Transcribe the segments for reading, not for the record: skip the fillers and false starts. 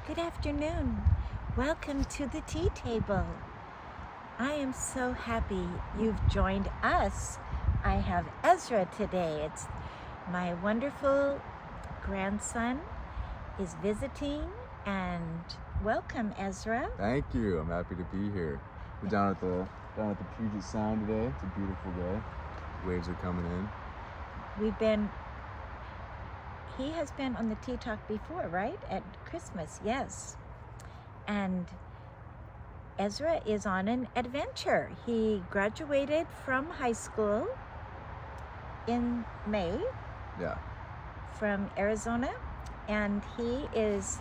Good afternoon. Welcome to the tea table. I am so happy you've joined us. I have Ezra today. It's my wonderful grandson is visiting, and welcome, Ezra. Thank you. I'm happy to be here. We're down at the Puget Sound today. It's a beautiful day. Waves are coming in. He has been on the Tea Talk before, right? At Christmas, yes. And Ezra is on an adventure. He graduated from high school in May. Yeah. From Arizona, and he is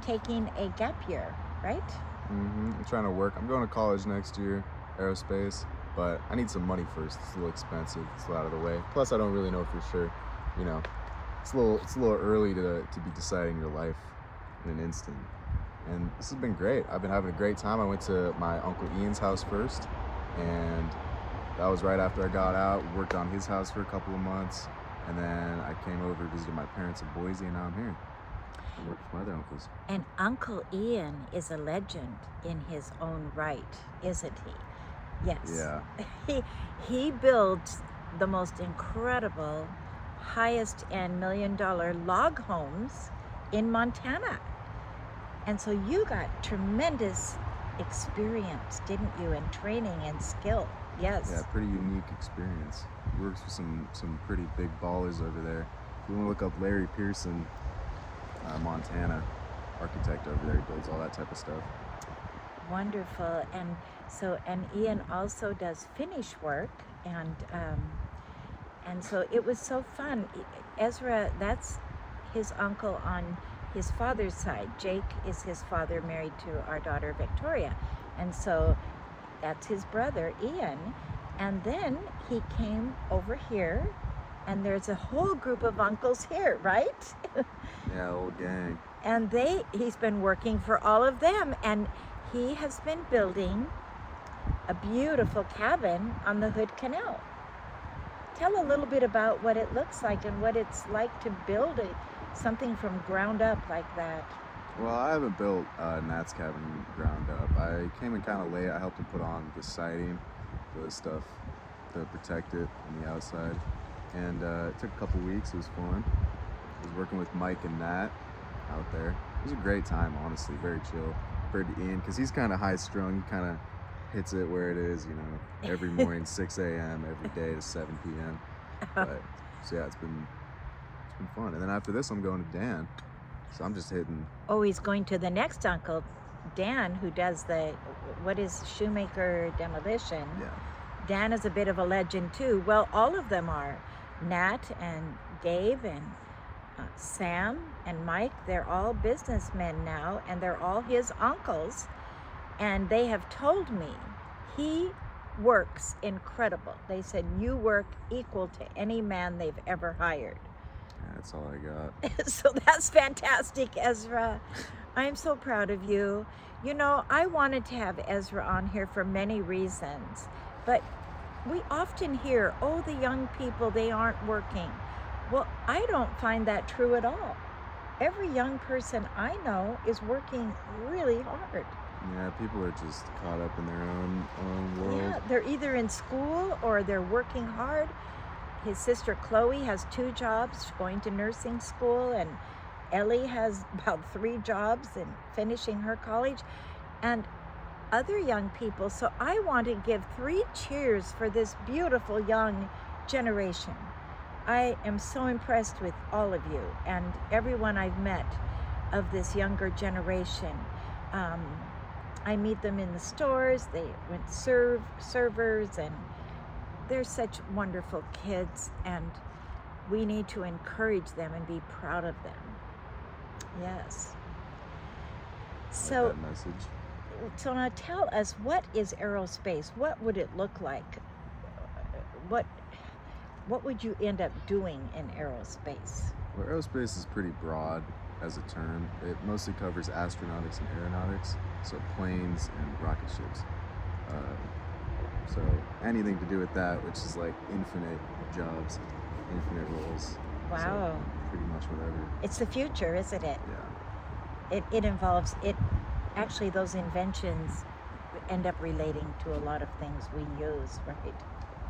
taking a gap year, right? I'm trying to work. I'm going to college next year, aerospace, but I need some money first. It's a little expensive. It's a lot out of the way. Plus, I don't really know for sure. You know, it's a little early to be deciding your life in an instant. And this has been great. I've been having a great time. I went to my Uncle Ian's house first, and that was right after I got out. Worked on his house for a couple of months. And then I came over, visited my parents in Boise, and now I'm here. I work with my other uncles. And Uncle Ian is a legend in his own right, isn't he? Yes. Yeah. He builds the most incredible, highest end $1 million log homes in Montana. And so you got tremendous experience, didn't you, in training and skill? Yes. Yeah, pretty unique experience. He works with some pretty big ballers over there. If you want to look up Larry Pearson, Montana, architect over there, he builds all that type of stuff. Wonderful. And Ian also does finish work, and so it was so fun. Ezra, that's his uncle on his father's side. Jake is his father, married to our daughter Victoria, and so that's his brother Ian. And then he came over here, and there's a whole group of uncles here, right? Yeah, old gang. And he's been working for all of them, and he has been building a beautiful cabin on the Hood Canal. Tell a little bit about what it looks like and what it's like to build something from ground up like that. Well, I haven't built Nat's cabin ground up. I came in kind of late. I helped him put on the siding, the stuff to protect it on the outside. And it took a couple weeks. It was fun. I was working with Mike and Nat out there. It was a great time, honestly. Very chill. Compared to Ian, because he's kind of high strung. He kind of hits it where it is, every morning, 6 a.m., every day to 7 p.m. But, so yeah, it's been fun. And then after this, I'm going to Dan. So I'm just hitting. Oh, he's going to the next uncle, Dan, who does what is Shoemaker Demolition. Yeah. Dan is a bit of a legend too. Well, all of them are. Nat and Dave and Sam and Mike, they're all businessmen now, and they're all his uncles. And they have told me he works incredible. They said, you work equal to any man they've ever hired. That's all I got. So that's fantastic, Ezra. I'm so proud of you. I wanted to have Ezra on here for many reasons, but we often hear, oh, the young people, they aren't working. Well, I don't find that true at all. Every young person I know is working really hard. Yeah, people are just caught up in their own world. Yeah, they're either in school or they're working hard. His sister Chloe has 2 jobs, going to nursing school, and Ellie has about 3 jobs and finishing her college, and other young people. So I want to give 3 cheers for this beautiful young generation. I am so impressed with all of you and everyone I've met of this younger generation. I meet them in the stores. They went servers, and they're such wonderful kids, and we need to encourage them and be proud of them. Yes. So, that message. So now tell us, what is aerospace? What would it look like? What would you end up doing in aerospace? Well, aerospace is pretty broad as a term. It mostly covers astronautics and aeronautics, so planes and rocket ships. So anything to do with that, which is like infinite jobs, infinite roles. Wow. So pretty much whatever. It's the future, isn't it? Yeah. it involves it. Actually, those inventions end up relating to a lot of things we use, right?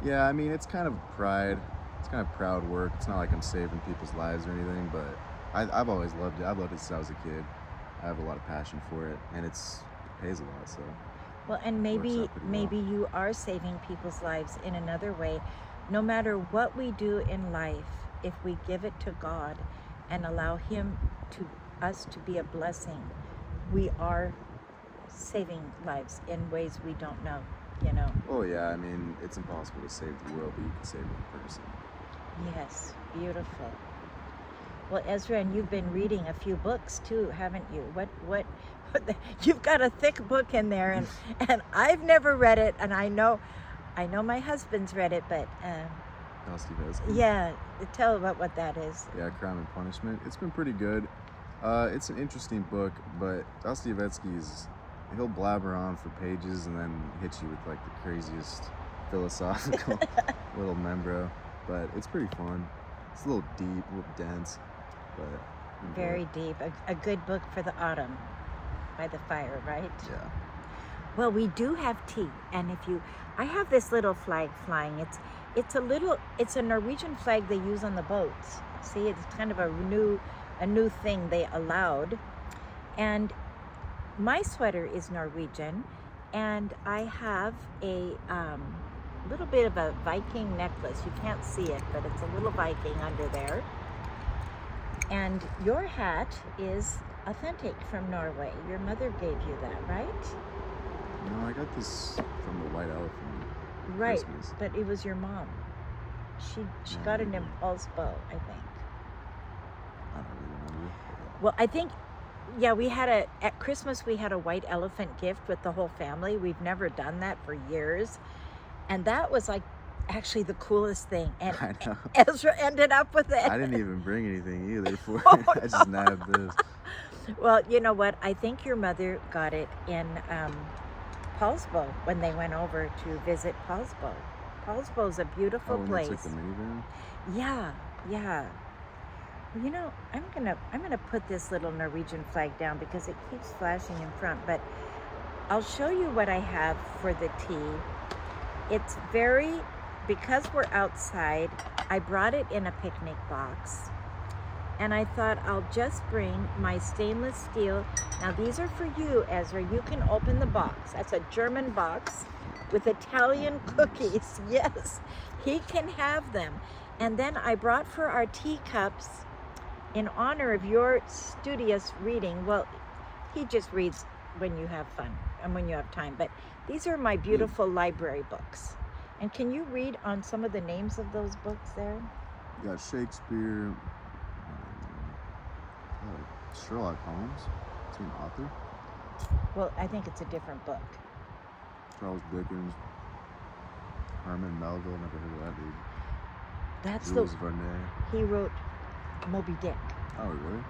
Yeah, I mean, it's kind of pride. It's kind of proud work. It's not like I'm saving people's lives or anything, but I've always loved it. I've loved it since I was a kid. I have a lot of passion for it, and it pays a lot, so Well, and it works maybe out pretty well. maybe you are saving people's lives in another way. No matter what we do in life, if we give it to God and allow Him to us to be a blessing, we are saving lives in ways we don't know, you know. Oh yeah, I mean, it's impossible to save the world, but you can save one person. Yes, beautiful. Well, Ezra, and you've been reading a few books too, haven't you? What you've got a thick book in there, and I've never read it, and I know my husband's read it, but Dostoevsky. yeah, tell about what that is. Yeah, Crime and Punishment. It's been pretty good. It's an interesting book, but he'll blabber on for pages and then hit you with like the craziest philosophical little membro. But it's pretty fun. It's a little deep, a little dense, but Very deep. A good book for the autumn by the fire, right? yeah. Well, we do have tea, and I have this little flag flying. It's a Norwegian flag they use on the boats. See, it's kind of a new thing they allowed. And my sweater is Norwegian, and I have a little bit of a Viking necklace. You can't see it, but it's a little Viking under there. And your hat is authentic from Norway. Your mother gave you that, right? No, I got this from the White Elephant. Right, Christmas. but it was your mom. She Yeah, got an maybe. impulse bow, I think. I don't really remember. Well, I think, yeah, at Christmas we had a white elephant gift with the whole family. We've never done that for years. And that was like actually the coolest thing. And I know. Ezra ended up with it. I didn't even bring anything either for Oh, it. I just nabbed this. Well, you know what? I think your mother got it in Paulsbo when they went over to visit Paulsbo. Paulsbo's a beautiful Oh, when place. they took the minivan? Yeah, yeah. Well, you know, I'm gonna put this little Norwegian flag down because it keeps flashing in front. But I'll show you what I have for the tea. It's because we're outside, I brought it in a picnic box. And I thought I'll just bring my stainless steel. Now these are for you, Ezra. You can open the box. That's a German box with Italian cookies. Yes, he can have them. And then I brought for our teacups in honor of your studious reading. Well, he just reads when you have fun and when you have time. But these are my beautiful library books. And can you read on some of the names of those books there? You got Shakespeare, Sherlock Holmes. Is he an author? Well, I think it's a different book. Charles Dickens, Herman Melville. Never heard of that dude. That's Jules Verne. he wrote Moby Dick. Oh, really?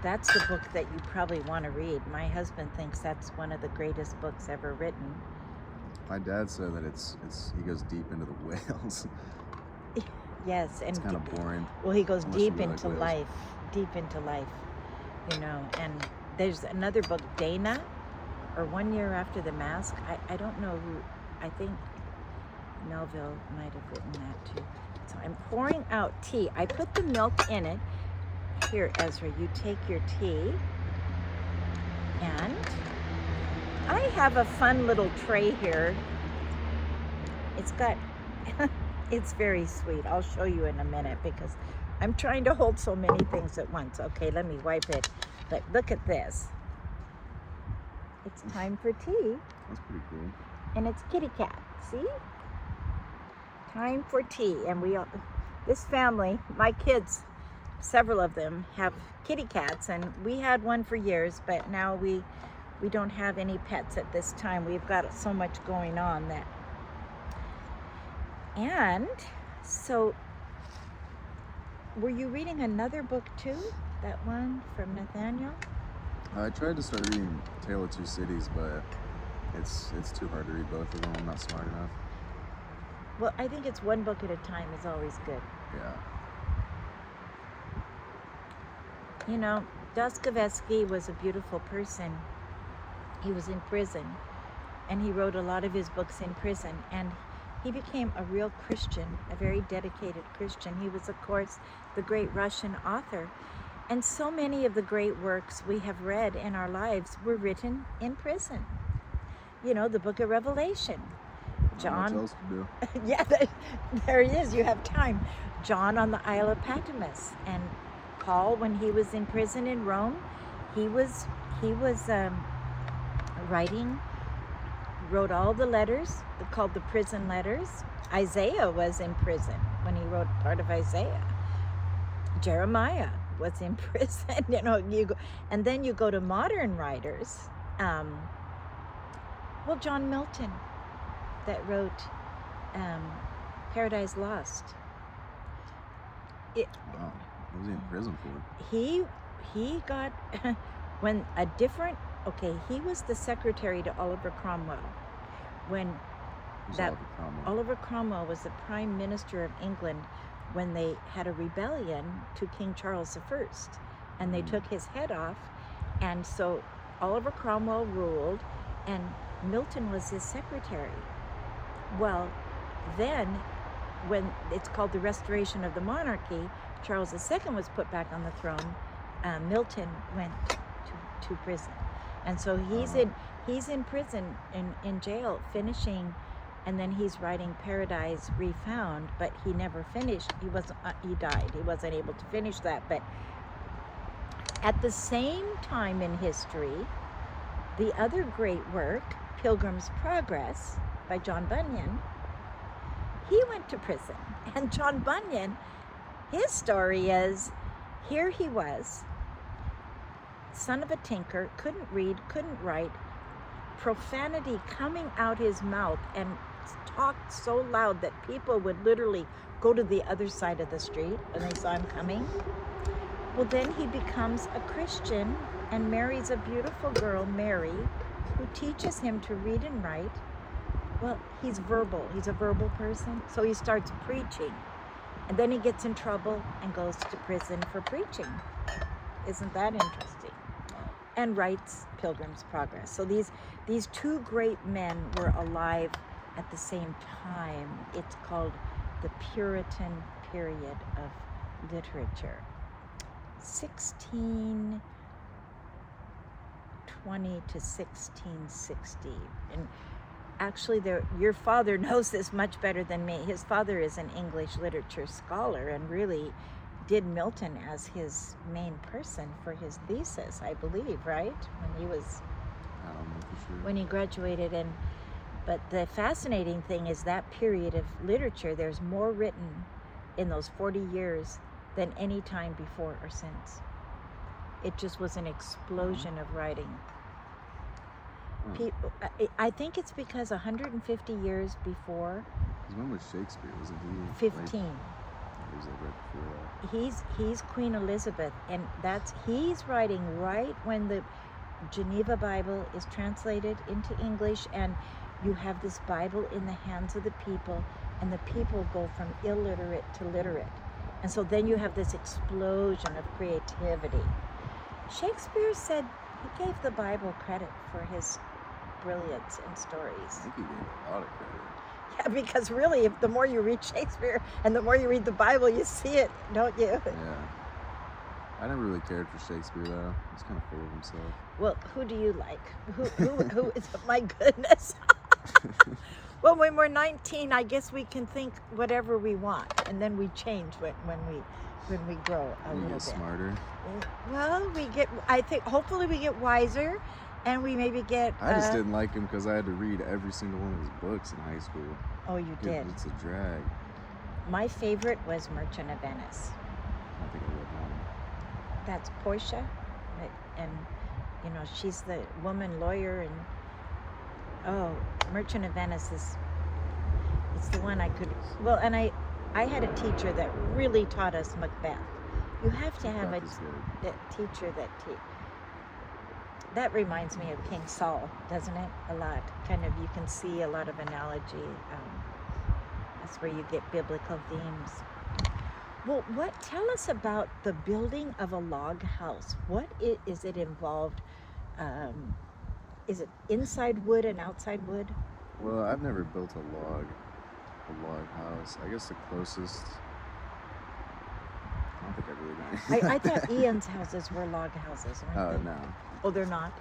That's the book that you probably want to read. My husband thinks that's one of the greatest books ever written. My dad said that he goes deep into the whales. Yes, and It's kind of boring. well, he goes unless you deep really into like whales. deep into life, you know. And there's another book, Dana, or 1 Year After the Mask. I don't know who. I think Melville might have written that too. So I'm pouring out tea. I put the milk in it. Here, Ezra, you take your tea. And I have a fun little tray here. It's got, it's very sweet. I'll show you in a minute because I'm trying to hold so many things at once. Okay, let me wipe it. But look at this. It's time for tea. That's pretty cool. And it's kitty cat, see? Time for tea. And this family, my kids, several of them have kitty cats, and we had one for years, but now we don't have any pets at this time. We've got so much going on that. And so, were you reading another book too? That one from Nathaniel? I tried to start reading Tale of Two Cities, but it's too hard to read both of them. I'm not smart enough. Well, I think it's one book at a time is always good. Yeah. You know, Dostoevsky was a beautiful person. He was in prison, and he wrote a lot of his books in prison, and he became a real Christian, a very dedicated Christian. He was, of course, the great Russian author. And so many of the great works we have read in our lives were written in prison. You know, the book of Revelation. John. What else to do? Yeah, there he is. You have time. John on the Isle of Patmos, and Paul, when he was in prison in Rome, he was wrote all the letters called the prison letters. Isaiah was in prison when he wrote part of Isaiah. Jeremiah was in prison. You know, and then you go to modern writers. Well, John Milton, that wrote Paradise Lost. Wow, what was he in prison for? He got when a different. Okay, he was the secretary to Oliver Cromwell. When Oliver Cromwell was the Prime Minister of England when they had a rebellion to King Charles I, and they took his head off, and so Oliver Cromwell ruled, and Milton was his secretary. Well, then, when it's called the Restoration of the Monarchy, Charles II was put back on the throne. Milton went to prison. And so he's in prison, in jail, finishing, and then he's writing Paradise Refound, but he never finished. He died. He wasn't able to finish that. But at the same time in history, the other great work, Pilgrim's Progress by John Bunyan, he went to prison. And John Bunyan, his story is, here he was, son of a tinker, couldn't read, couldn't write, profanity coming out his mouth, and talked so loud that people would literally go to the other side of the street when they saw him coming. Well, then he becomes a Christian and marries a beautiful girl, Mary, who teaches him to read and write. Well, he's verbal. He's a verbal person, so he starts preaching. And then he gets in trouble and goes to prison for preaching. Isn't that interesting? And writes Pilgrim's Progress. So these two great men were alive at the same time. It's called the Puritan period of literature. 1620 to 1660. And actually, your father knows this much better than me. His father is an English literature scholar and really did Milton as his main person for his thesis, I believe, right? When he was, I don't know for sure. when he graduated. But the fascinating thing is that period of literature, there's more written in those 40 years than any time before or since. It just was an explosion of writing. I think it's because 150 years before. Because when was Shakespeare? Wasn't he 15? He was like right before that. He's Queen Elizabeth, and he's writing right when the Geneva Bible is translated into English, and you have this Bible in the hands of the people, and the people go from illiterate to literate. And so then you have this explosion of creativity. Shakespeare said he gave the Bible credit for his brilliance in stories. I think he gave a lot of credit. Yeah, because really, if the more you read Shakespeare and the more you read the Bible, you see it, don't you? Yeah. I never really cared for Shakespeare, though. He's kind of full of himself. Well, who do you like? Who is, my goodness. Well, when we're 19, I guess we can think whatever we want, and then we change when we grow a little bit. Smarter. Well, I think, hopefully we get wiser, and we maybe get... I just didn't like him because I had to read every single one of his books in high school. Oh, you did? It's a drag. My favorite was Merchant of Venice. I think I read one. That's Portia, and you know, she's the woman lawyer, and Merchant of Venice it's the one I could, well, and I had a teacher that really taught us Macbeth. You have to have a teacher that reminds me of King Saul, doesn't it? A lot. Kind of, you can see a lot of analogy. That's where you get biblical themes. Well, what tell us about the building of a log house? Is it involved? Um, is it inside wood and outside wood? Well, I've never built a log house. I guess the closest. I don't think I've really done I anything like thought that. Ian's houses were log houses, aren't they? No. Oh, they're not?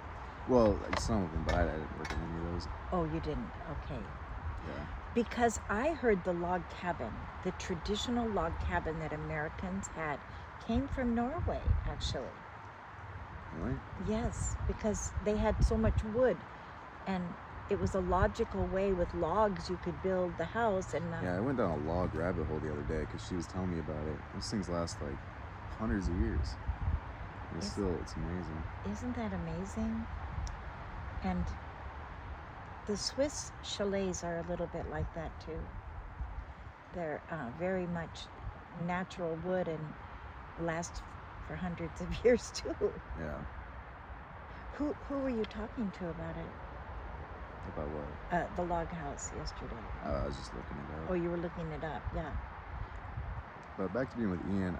Well, like some of them, but I didn't work in any of those. Oh, you didn't. Okay. Yeah. Because I heard the log cabin, the traditional log cabin that Americans had, came from Norway, actually. Really? Yes, because they had so much wood, and it was a logical way with logs you could build the house and not. Yeah, I went down a log rabbit hole the other day because she was telling me about it. Those things last like hundreds of years. And Yes. it's amazing. Isn't that amazing? And the Swiss chalets are a little bit like that too. They're very much natural wood and last for hundreds of years too. Yeah. Who were you talking to about it? About what? The log house yesterday. I was just looking it up. Oh, you were looking it up, yeah. But back to being with Ian,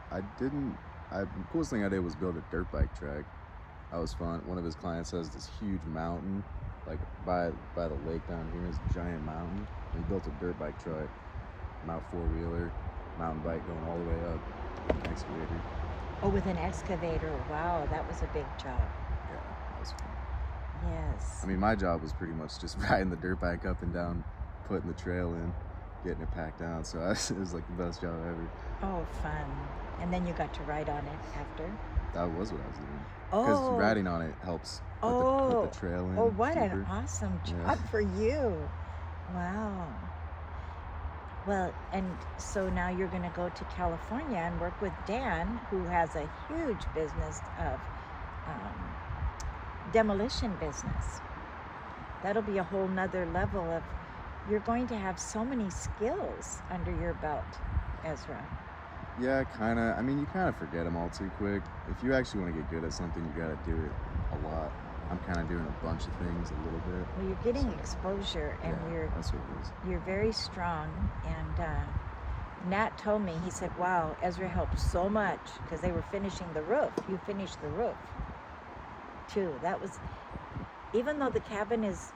the coolest thing I did was build a dirt bike track. That was fun. One of his clients has this huge mountain, like by the lake down here, is a giant mountain. And he built a dirt bike track, mount 4-wheeler, mountain bike going all the way up, with an excavator. Oh, with an excavator. Wow, that was a big job. Yeah, that was fun. Yes. I mean, my job was pretty much just riding the dirt bike up and down, putting the trail in, getting it packed down. So it was like the best job ever. Oh, fun. And then you got to ride on it after? That was what I was doing. Because Oh. riding on it helps put Oh. the trail in. Oh, what an deeper. awesome job Yeah. for you. Wow. Well, and so now you're going to go to California and work with Dan, who has a huge business of demolition business. That'll be a whole nother level of, you're going to have so many skills under your belt, Ezra. Yeah, kind of. I mean, you kind of forget them all too quick. If you actually want to get good at something, you got to do it a lot. I'm kind of doing a bunch of things a little bit. Well, you're getting exposure, and Yeah, that's what it is. you're very strong. And Nat told me, he said, wow, Ezra helped so much because they were finishing the roof. You finished the roof too. That was, even though the cabin is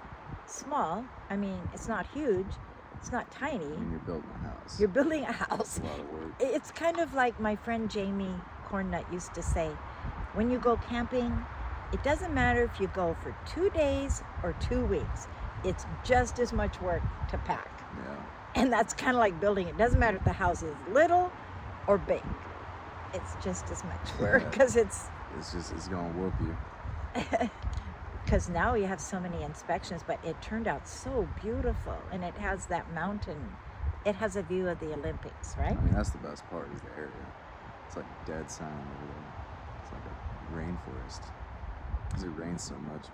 small, I mean, it's not huge, it's not tiny. I mean, you're building a house. You're building a That's house. a lot of work. It's kind of like my friend Jamie Cornut used to say, when you go camping, it doesn't matter if you go for 2 days or 2 weeks. It's just as much work to pack. Yeah. And that's kind of like building. It doesn't matter if the house is little or big. It's just as much work because it's gonna whoop you. because now you have so many inspections, but it turned out so beautiful, and it has that mountain. It has a view of the Olympics, right? I mean, that's the best part is the area. It's like dead silent over there. It's like a rainforest because it rains so much.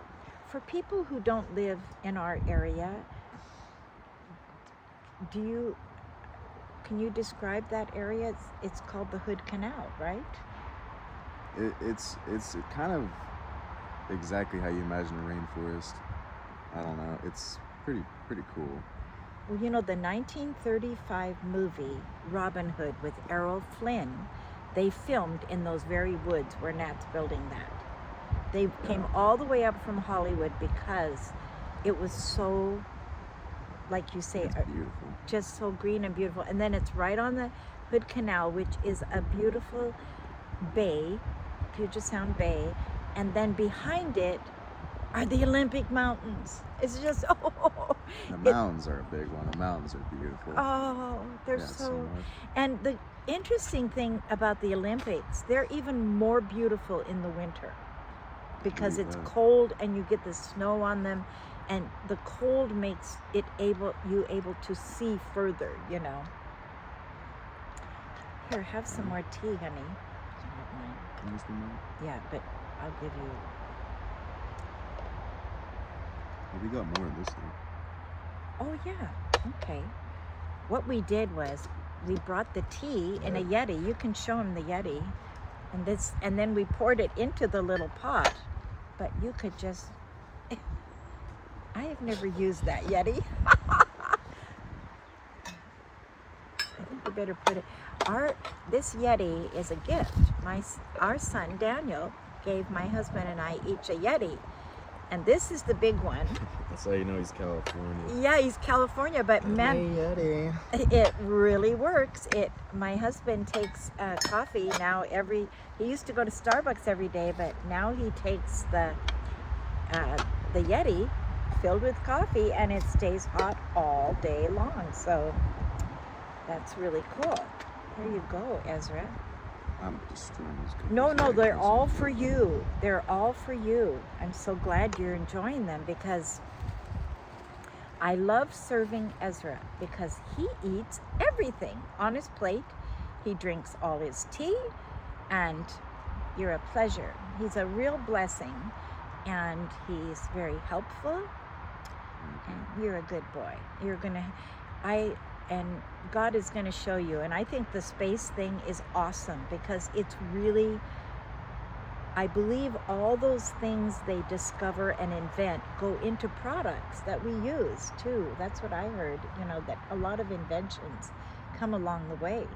For people who don't live in our area, can you describe that area? It's called the Hood Canal, right? It's kind of exactly how you imagine a rainforest. I don't know. It's pretty cool. Well, you know, the 1935 movie Robin Hood with Errol Flynn, they filmed in those very woods where Nat's building that. They came all the way up from Hollywood because it was so, like you say, It's beautiful. just so green and beautiful. And then it's right on the Hood Canal, which is a beautiful bay, Puget Sound Bay. And then behind it are the Olympic Mountains. It's just, The mountains are a big one. The mountains are beautiful. they're Yeah, so much. And the interesting thing about the Olympics, they're even more beautiful in the winter because it's Yeah. cold and you get the snow on them, and the cold makes it able to see further, you know. Here, have some more tea, honey. You don't mind. Can you spin that? Yeah, but I'll give you. Oh, we got more of this thing. Oh yeah, okay. What we did was we brought the tea in a Yeti. You can show him the Yeti, and then we poured it into the little pot. But you could just. I have never used that Yeti. I think You better put it. This Yeti is a gift. Our son Daniel gave my husband and I each a Yeti, and this is the big one. That's how you know he's California. Yeah, he's California, but man, Hey, Yeti. it really works. My husband takes coffee now he used to go to Starbucks every day, but now he takes the Yeti filled with coffee, and it stays hot all day long. So that's really cool. Here you go, Ezra. I'm destroying these cookies. No, right? they're all for you. They're all for you. I'm so glad you're enjoying them, because I love serving Ezra because he eats everything on his plate. He drinks all his tea, and you're a pleasure. He's a real blessing, and he's very helpful, and you're a good boy. And God is going to show you. And I think the space thing is awesome, because it's really, I believe all those things they discover and invent go into products that we use too. That's what I heard, that a lot of inventions come along the way,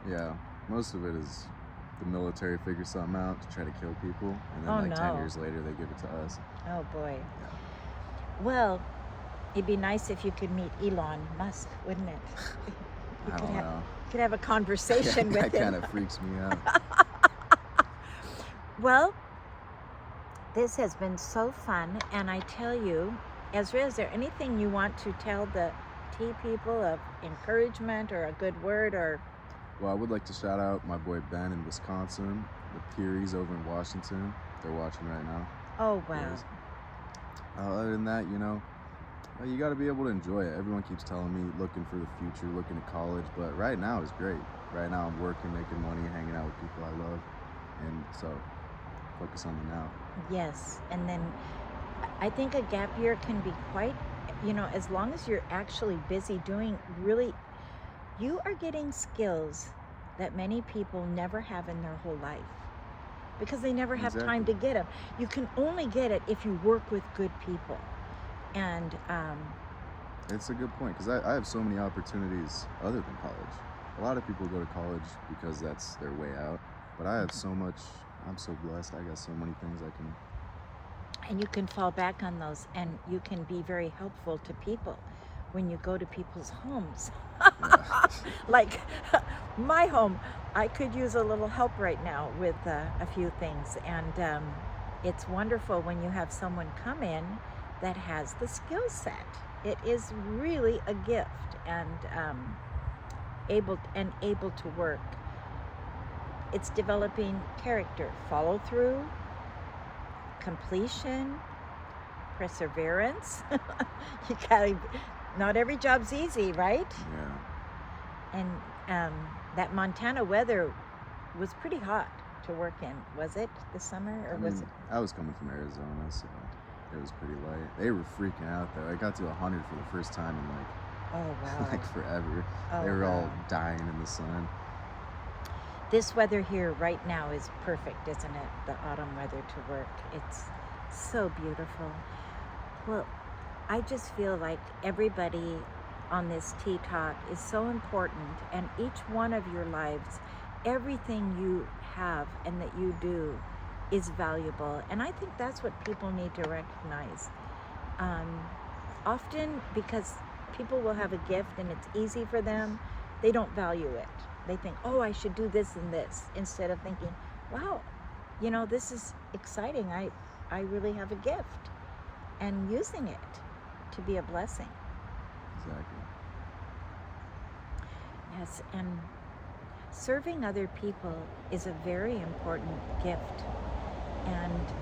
Yeah, most of it is the military figures something out to try to kill people, and then 10 years later they give it to us. Oh boy. Yeah. Well, it'd be nice if you could meet Elon Musk, wouldn't it? I don't know. You could have a conversation with him. That kind of freaks me out. Well, this has been so fun, and I tell you, Ezra, is there anything you want to tell the tea people of encouragement or a good word? Or? Well, I would like to shout out my boy Ben in Wisconsin, the Pearies over in Washington. They're watching right now. Oh, wow. Yes. Other than that, you got to be able to enjoy it. Everyone keeps telling me looking for the future, looking at college, but right now is great. Right now I'm working, making money, hanging out with people I love, and so focus on the now. Yes, and then I think a gap year can be quite, as long as you're actually busy doing you are getting skills that many people never have in their whole life, because they never have time to get them. You can only get it if you work with good people. And it's a good point, because I have so many opportunities other than college. A lot of people go to college because that's their way out, but I have so much. I'm so blessed. I got so many things I can. And you can fall back on those, and you can be very helpful to people when you go to people's homes. Yeah. Like my home, I could use a little help right now with a few things, and it's wonderful when you have someone come in that has the skill set. It is really a gift, and able to work. It's developing character, follow through, completion, perseverance. You gotta. Not every job's easy, right? Yeah. And that Montana weather was pretty hot to work in. Was it this summer, or was it? I was coming from Arizona, so it was pretty light. They were freaking out though. I got to 100 for the first time in Oh wow. forever. Oh, they were all wow. dying in the sun. This weather here right now is perfect, isn't it? The autumn weather to work. It's so beautiful. Well, I just feel like everybody on this Tea Talk is so important, and each one of your lives, everything you have and that you do is valuable. And I think that's what people need to recognize. Often, because people will have a gift and it's easy for them, they don't value it. They think, oh, I should do this and this, instead of thinking, wow, this is exciting. I really have a gift, and using it to be a blessing. Exactly. Yes, and serving other people is a very important gift, and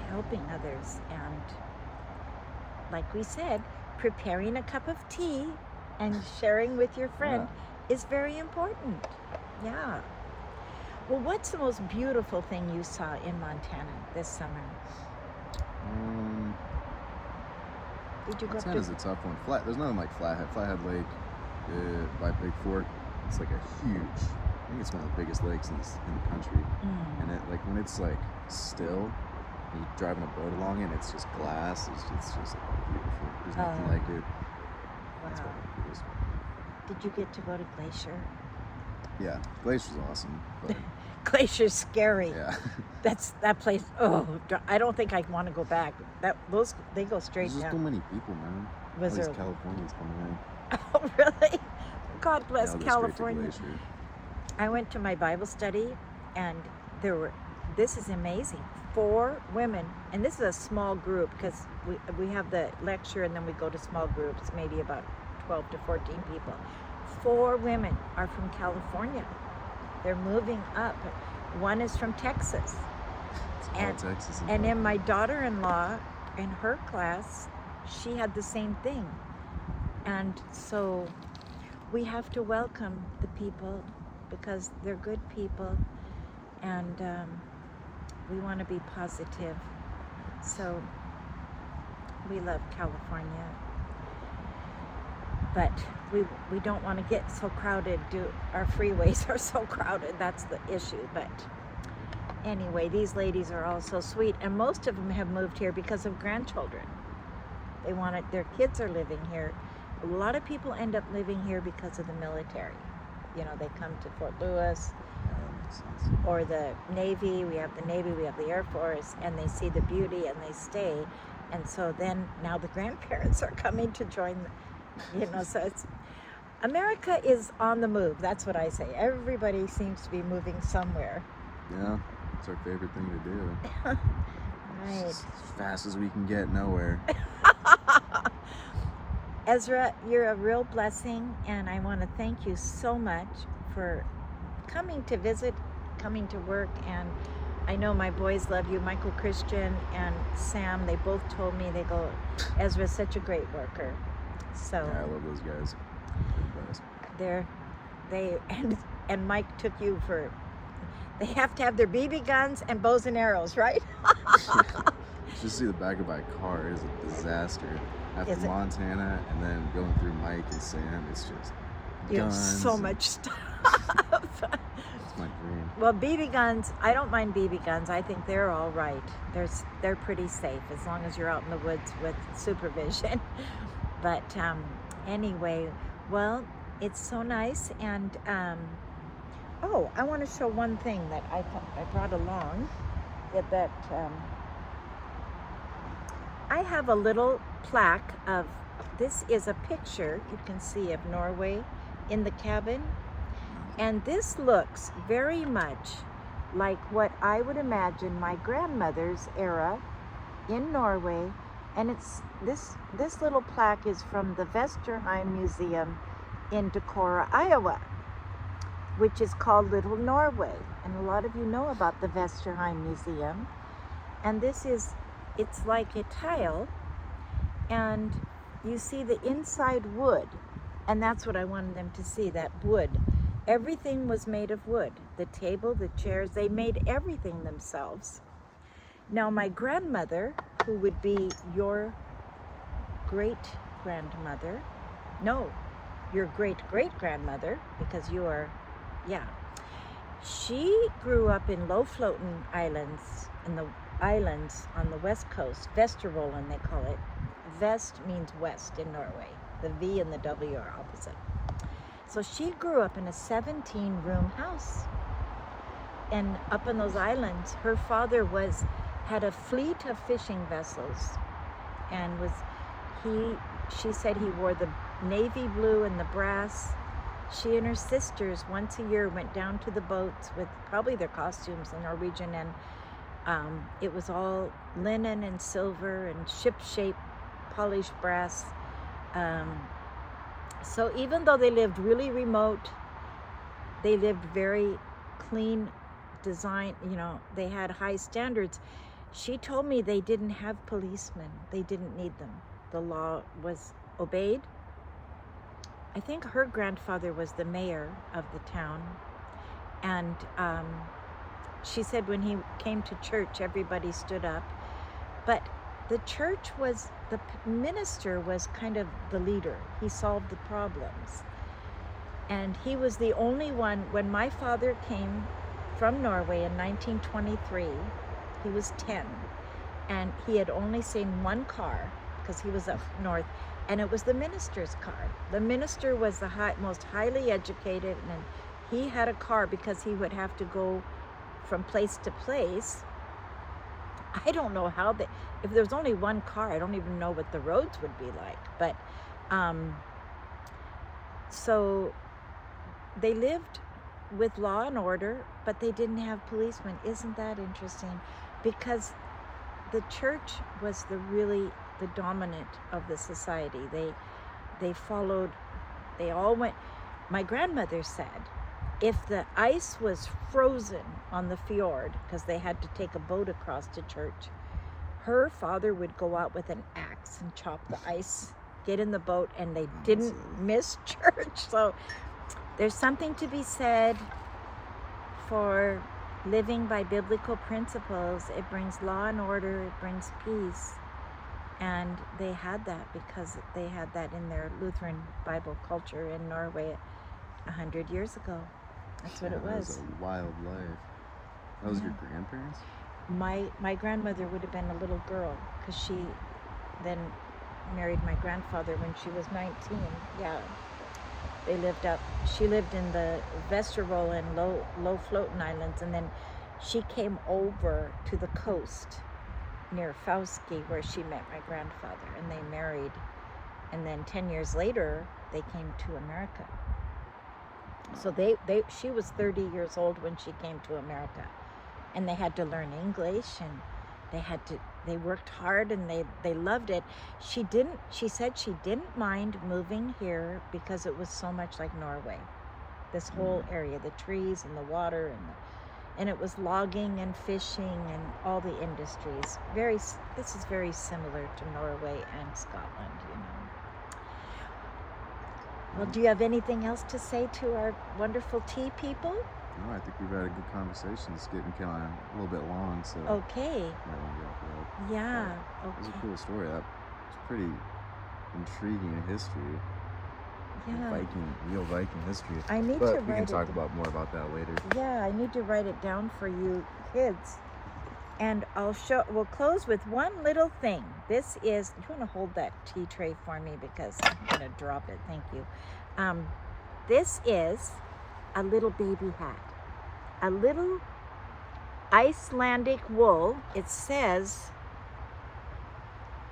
helping others, and like we said, preparing a cup of tea and sharing with your friend is very important. Yeah. Well, what's the most beautiful thing you saw in Montana this summer? Did you go Montana's a tough one. There's nothing like Flathead. Flathead Lake by Big Fork. It's like I think it's one of the biggest lakes in the country. And it, when it's still, you're driving a boat along it, and it's just glass. It's just beautiful. There's nothing like it. That's what it is. Did you get to go to Glacier? Yeah, Glacier's awesome, but Glacier's scary. yeah. That place. Oh, I don't think I want to go back. They go straight There's just down. too many people, man. Was All these there? Californians coming in. Oh, really? God bless Yeah, I'll go straight to California. Glacier. I went to my Bible study, and this is amazing. 4 women, and this is a small group because we have the lecture and then we go to small groups, maybe about 12 to 14 people. 4 women are from California. They're moving up. One is from Texas. It's all Texas. And then my daughter-in-law, in her class, she had the same thing. And so we have to welcome the people because they're good people, and we want to be positive. So we love California, but we don't want to get so crowded. Our freeways are so crowded. That's the issue. But anyway, these ladies are all so sweet, and most of them have moved here because of grandchildren. They want it. Their kids are living here. A lot of people end up living here because of the military. You know, they come to Fort Lewis or the Navy. We have the Navy, we have the Air Force, and they see the beauty and they stay. And so then now the grandparents are coming to join, so America is on the move. That's what I say. Everybody seems to be moving somewhere. Yeah, it's our favorite thing to do. Right. As fast as we can get, nowhere. Ezra, you're a real blessing, and I want to thank you so much for coming to visit, coming to work, and I know my boys love you. Michael Christian and Sam, they both told me, they go, Ezra's such a great worker. So Yeah, I love those guys. They're the best. And Mike took you for, they have to have their BB guns and bows and arrows, right? Just see the back of my car. It is a disaster. After Is it? Montana and then going through Mike and Sam, it's just You have guns so and- much stuff. It's my dream. Well, BB guns, I don't mind BB guns. I think they're all right. They're pretty safe as long as you're out in the woods with supervision. But anyway, well, it's so nice. And I want to show one thing that I brought along. I have a little plaque of, this is a picture you can see of Norway in the cabin. And this looks very much like what I would imagine my grandmother's era in Norway. And it's this little plaque is from the Vesterheim Museum in Decorah, Iowa, which is called Little Norway. And a lot of you know about the Vesterheim Museum. And it's like a tile, and you see the inside wood, and that's what I wanted them to see, that wood. Everything was made of wood. The table, the chairs, they made everything themselves. Now my grandmother, who would be your great-grandmother, no, your great-great-grandmother, because you are, she grew up in low-floating islands, in the islands on the west coast, Vesterålen they call it. Vest means west in Norway. The V and the W are opposite. So she grew up in a 17-room house. And up in those islands, her father had a fleet of fishing vessels, and she said he wore the navy blue and the brass. She and her sisters once a year went down to the boats with probably their costumes in Norwegian, and it was all linen and silver and ship-shape polished brass. So even though they lived really remote, they lived very clean design, they had high standards. She told me they didn't have policemen. They didn't need them. The law was obeyed. I think her grandfather was the mayor of the town, and she said when he came to church, everybody stood up. But the church the minister was kind of the leader. He solved the problems. And he was the only one, when my father came from Norway in 1923, he was 10. And he had only seen one car, because he was up north. and it was the minister's car. The minister was the most highly educated, and he had a car because he would have to go from place to place. I don't know how if there was only one car, I don't even know what the roads would be like. But so they lived with law and order, but they didn't have policemen. Isn't that interesting? Because the church was the dominant of the society. They followed, they all went. My grandmother said, if the ice was frozen on the fjord, because they had to take a boat across to church, her father would go out with an axe and chop the ice, get in the boat, and they didn't miss church. So there's something to be said for living by biblical principles. It brings law and order, it brings peace. And they had that because they had that in their Lutheran Bible culture in Norway 100 years ago. That's what it was. It was a wild life. That was your grandparents? My grandmother would have been a little girl because she then married my grandfather when she was 19. Yeah. She lived in the Vestervoll and Lofoten Islands, and then she came over to the coast near Fauske where she met my grandfather, and they married. And then 10 years later, they came to America. So she was 30 years old when she came to America, and they had to learn English, and they worked hard, and they loved it. She said she didn't mind moving here because it was so much like Norway. This whole area, the trees and the water, and it was logging and fishing and all the industries. This is very similar to Norway and Scotland, you know. Well, do you have anything else to say to our wonderful tea people? No, I think we've had a good conversation. It's getting kind of a little bit long, so. Okay. Yeah. It was a cool story. It's pretty intriguing history. Yeah. Real Viking history. I need to write it. We can talk about more about that later. Yeah, I need to write it down for you kids. And we'll close with one little thing. This is, you want to hold that tea tray for me because I'm going to drop it. Thank you. This is a little baby hat. A little Icelandic wool. It says,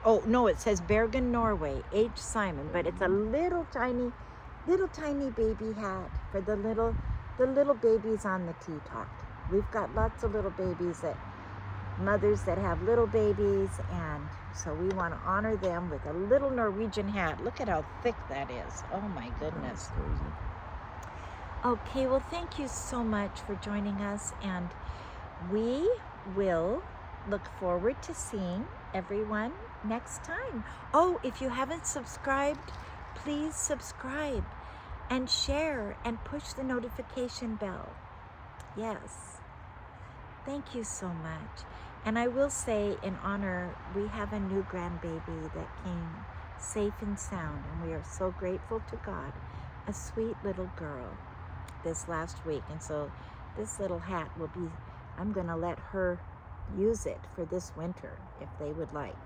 it says Bergen, Norway, H. Simon, but it's a little tiny baby hat for the little babies on the tea talk. We've got lots of little babies mothers that have little babies, and so we want to honor them with a little Norwegian hat. Look at how thick that is. Oh my goodness. Okay, well, thank you so much for joining us, and we will look forward to seeing everyone next time. Oh, if you haven't subscribed, please subscribe and share and push the notification bell. Yes. Thank you so much. And I will say, in honor, we have a new grandbaby that came safe and sound, and we are so grateful to God. A sweet little girl this last week. And so this little hat I'm going to let her use it for this winter if they would like.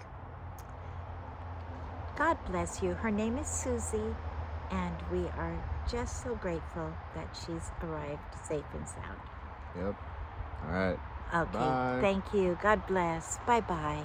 God bless you. Her name is Susie, and we are just so grateful that she's arrived safe and sound. Yep. All right. Okay. Bye. Thank you. God bless. Bye-bye.